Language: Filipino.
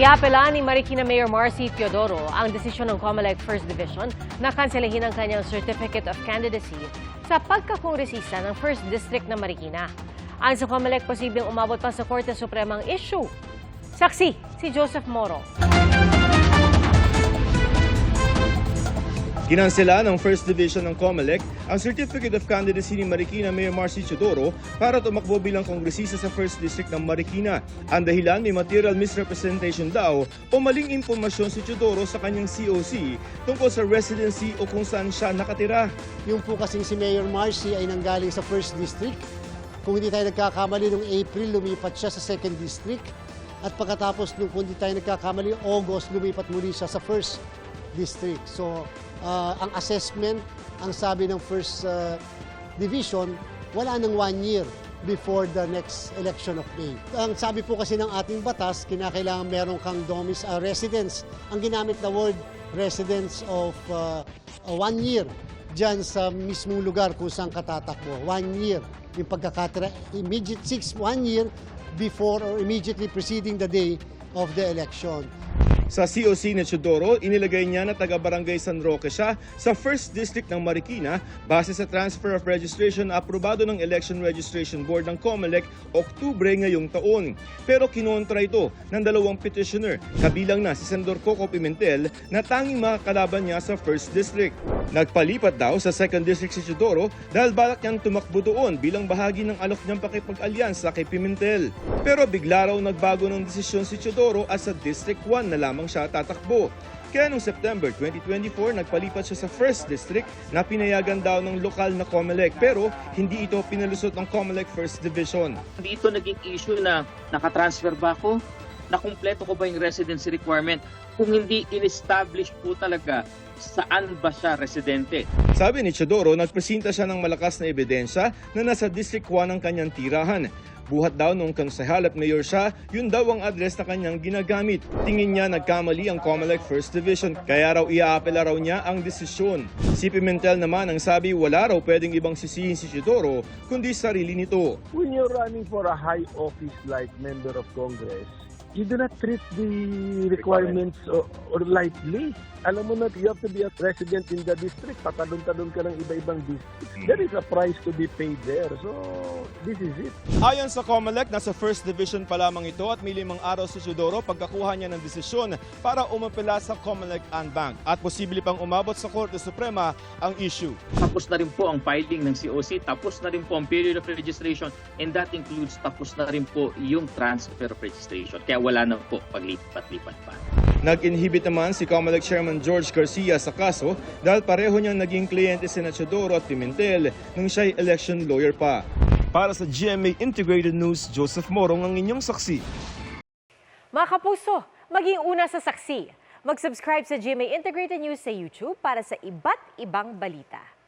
Iapela ni Marikina Mayor Marcy Teodoro ang desisyon ng COMELEC First Division na kanselahin ang kanyang Certificate of Candidacy sa pagkakongresista ng First District ng Marikina. Ayon sa COMELEC, posibleng umabot pa sa Korte Suprema ang issue. Saksi, si Joseph Moro. Kinansela ng First Division ng COMELEC ang Certificate of Candidacy ni Marikina Mayor Marcy Teodoro para tumakbo bilang kongresista sa First District ng Marikina. Ang dahilan, may material misrepresentation daw o maling impormasyon si Teodoro sa kanyang COC tungkol sa residency o kung saan siya nakatira. Yung po kasing si Mayor Marcy ay nanggaling sa First District. Kung hindi tayo nagkakamali, noong April lumipat siya sa Second District. At pagkatapos, kung hindi tayo nagkakamali, August lumipat muli siya sa First District. So, ang assessment, ang sabi ng First Division, wala nang 1 year before the next election of May. Ang sabi po kasi ng ating batas, kinakailangan meron kang residence. Ang ginamit na word, residence of 1 year dyan sa mismong lugar kung saan katatakbo. 1 year. Yung pagkakatira, 1 year before or immediately preceding the day of the election. Sa COC ni Teodoro, inilagay niya na taga-barangay San Roque siya sa 1st District ng Marikina base sa transfer of registration na aprobado ng Election Registration Board ng COMELEC Oktubre ngayong taon. Pero kinontra ito ng dalawang petitioner, kabilang na si Senador Coco Pimentel na tanging makakalaban niya sa 1st District. Nagpalipat daw sa 2nd District si Teodoro dahil balak niyang tumakbo doon bilang bahagi ng alok niyang pakipag-alyansa kay Pimentel. Pero bigla raw nagbago ng desisyon si Teodoro at sa District 1 na lamang siya tatakbo. Kaya noong September 2024, nagpalipat siya sa 1st District na pinayagan daw ng lokal na COMELEC pero hindi ito pinalusot ng COMELEC 1st Division. Hindi ito naging issue na nakatransfer ba ako? Nakumpleto ko ba yung residency requirement? Kung hindi in-establish po talaga saan ba siya residente. Sabi ni Teodoro, nagpresenta siya ng malakas na ebidensya na nasa District 1 ang kanyang tirahan. Buhat daw nung konsehal at mayor siya, yun daw ang address na kanyang ginagamit. Tingin niya nagkamali ang COMELEC First Division, kaya raw iaapela raw niya ang desisyon. Si Pimentel naman ang sabi wala raw pwedeng ibang sisihin si Teodoro, kundi sarili nito. When you're running for a high office like Member of Congress, you do not treat the requirements or lightly. Alam mo na, you have to be a resident in the district. Patalon-talon ka ng iba-ibang district. There is a price to be paid there. So, this is it. Ayon sa COMELEC, nasa First Division pa lamang ito at may 5 araw si Teodoro pagkakuha niya ng desisyon para umapela sa COMELEC Anbank at posible pang umabot sa Korte Suprema ang issue. Tapos na rin po ang filing ng COC, tapos na rin po ang period of registration, and that includes tapos na rin po yung transfer of registration. Kaya wala na po paglipat-lipat pa. Nag-inhibit naman si COMELEC Chairman George Garcia sa kaso dahil pareho niyang naging kliyente sina Teodoro at Pimentel nung siya'y election lawyer pa. Para sa GMA Integrated News, Joseph Morong ang inyong saksi. Mga kapuso, maging una sa saksi. Mag-subscribe sa GMA Integrated News sa YouTube para sa iba't ibang balita.